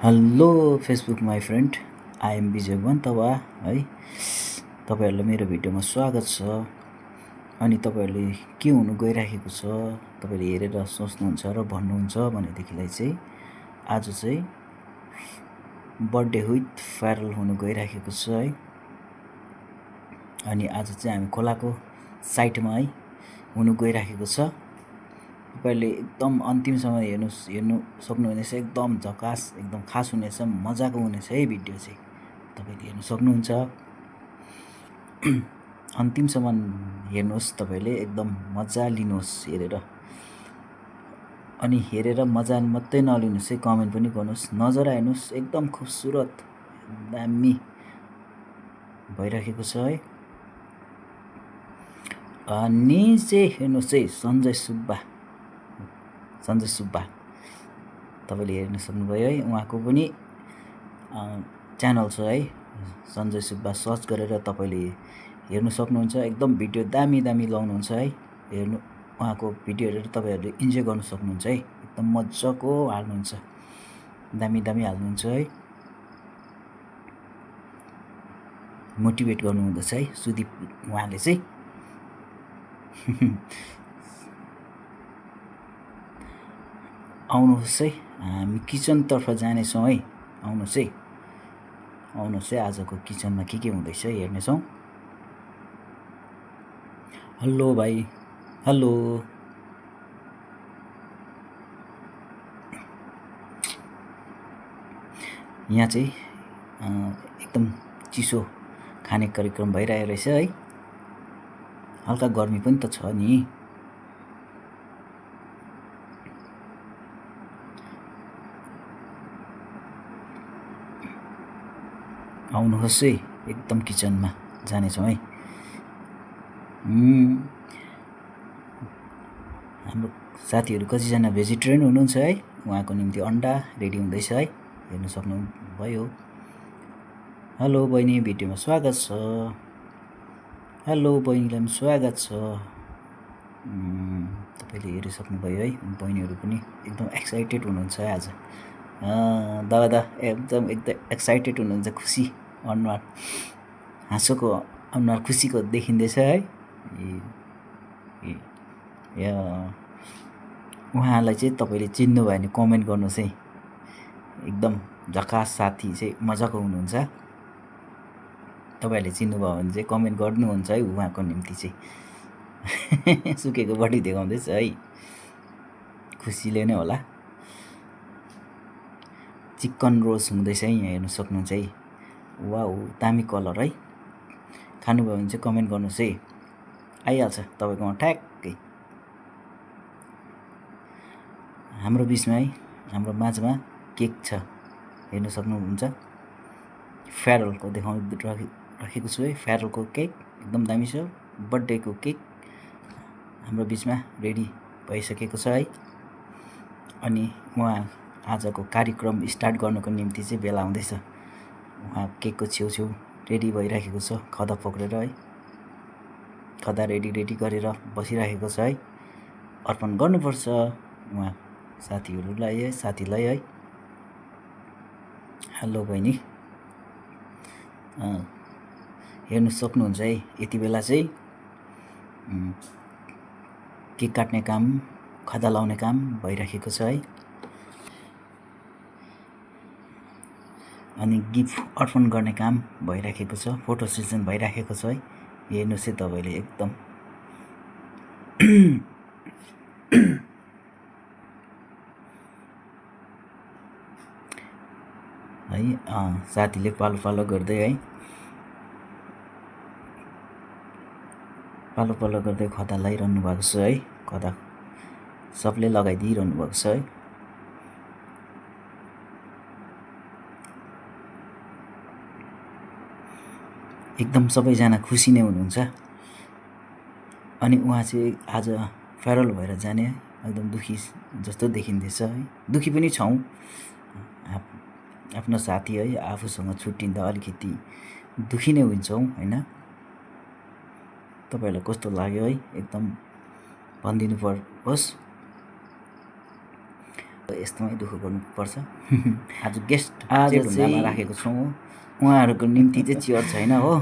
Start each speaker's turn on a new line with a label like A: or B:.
A: Hello Facebook my friend, I am Vijay Bantawa है। तपाईँहरूलाई मेरो भिडियोमा स्वागत छ। अनि तपाईँहरूले के हुनु गइराखेको छ, तपाईँले हेरेर सोच्नुहुन्छ र भन्नुहुन्छ भनेदेखिलाई चाहिँ आज चाहिँ बर्थडे विथ फेरल हुनु गइराखेको छ है। अनि आज चाहिँ हामी खोलाको साइडमा है हुनु गइराखेको छ। तपाईँले एकदम अन्तिमसम्म हेर्नु सक्नुहुनेछ। एकदम झकास, एकदम खास हुनेछ, मजाको हुनेछ है भिडियो चाहिँ। तपाईँले हेर्नु सक्नुहुन्छ। अन्तिमसम्म हेर्नुहोस्, तपाईँले एकदम मजा लिनुहोस् हेरेर। अनि हेरेर मजा मात्रै नलिनुहोस् है, कमेन्ट पनि गर्नुहोस्, नजर हेर्नुहोस्। एकदम खुबसुरत, दामी भइराखेको छ है। अनि चाहिँ हेर्नुहोस् है, सञ्जय सुब्बा तपाईँले हेर्न सक्नुभयो है। उहाँको पनि च्यानल छ है, सञ्जय सुब्बा। सर्च गरेर तपाईँले हेर्नु सक्नुहुन्छ। एकदम भिडियो दामी लाउनुहुन्छ है। हेर्नु, उहाँको भिडियो हेरेर तपाईँहरूले इन्जोय गर्नु सक्नुहुन्छ है। एकदम मजाको हाल्नुहुन्छ, दामी हाल्नुहुन्छ है। मोटिभेट गर्नुहुँदैछ है सुदीप उहाँले चाहिँ। आउनुहोस् है, हामी किचनतर्फ जानेछौँ है। आउनुहोस् है, आजको किचनमा के हुँदैछ हेर्नेछौँ। हेलो भाइ, हेलो। यहाँ चाहिँ एकदम चिसो खाने कार्यक्रम भइरहेको रहेछ है। हल्का गर्मी पनि त छ नि। आउनुहोस् है, एकदम किचनमा जानेछौँ है। हाम्रो साथीहरू कतिजना भेजिटेरियन हुनुहुन्छ है। उहाँको निम्ति अन्डा रेडी हुँदैछ है, हेर्नु सक्नुभयो। हेलो बहिनी, भिडियोमा स्वागत छ। हेलो बहिनीलाई पनि स्वागत छ। तपाईँले हेरिसक्नुभयो है। बहिनीहरू पनि एकदम एक्साइटेड हुनुहुन्छ है आज। दादा एकदम एक्साइटेड हुनुहुन्छ, खुसी अनुहार, हाँसोको अनुहार खुसीको देखिँदैछ है। उहाँलाई चाहिँ तपाईँले चिन्नुभयो भने कमेन्ट गर्नुहोस् है। एकदम झकास साथी चाहिँ, मजाको हुनुहुन्छ। तपाईँहरूले चिन्नुभयो भने चाहिँ कमेन्ट गर्नुहुन्छ है उहाँको निम्ति चाहिँ। सुकेको बडी देखाउँदैछ है, खुसीले नै होला। चिकन रोस्ट हुँदैछ है, यहाँ हेर्नु सक्नुहुन्छ है। वाउ, दामी कलर है। खानुभयो भने चाहिँ कमेन्ट गर्नुहोस् है, आइहाल्छ तपाईँकोमा ठ्याक्कै। हाम्रो बिचमा है, हाम्रो माझमा केक छ, हेर्नु सक्नुहुन्छ। फेरलको राखेको छु है, फेरलको केक एकदम दामी छ। बर्थडेको केक हाम्रो बिचमा रेडी भइसकेको छ है। अनि उहाँ आजको कार्यक्रम स्टार्ट गर्नको निम्ति चाहिँ बेला हुँदैछ। उहाँ केकको छेउछेउ रेडी भइराखेको छ, खदा पक्रेर है। खदा रेडी गरेर बसिराखेको छ है। अर्पण गर्नुपर्छ उहाँ साथीलाई है। हेलो बहिनी, हेर्नु सक्नुहुन्छ है। यति बेला चाहिँ केक काट्ने काम, खदा लाउने काम भइराखेको छ है। अनि गिफ्ट अर्पण गर्ने काम भइराखेको छ, फोटो सेसन भइराखेको छ है। हेर्नुहोस् है तपाईँले एकदम। है साथीले पालो गर्दै है, पालो गर्दै खदा लगाइरहनु भएको छ है। खदा सबले लगाइदिइरहनु भएको छ है। एकदम सबैजना खुसी नै हुनुहुन्छ। अनि उहाँ चाहिँ आज फेरल भएर जाने एकदम दुखी जस्तो देखिँदैछ है। दुखी पनि छौँ, आफ्नो साथी है आफूसँग छुट्टिँदा अलिकति दुखी नै हुन्छौँ होइन। तपाईँहरूलाई कस्तो लाग्यो है, एकदम भनिदिनु पर्नुहोस्। यस्तोमै दुःख गर्नुपर्छ। आज गेस्ट आज चाहिँ राखेको छौँ, उहाँहरूको निम्ति चाहिँ चियर छैन हो।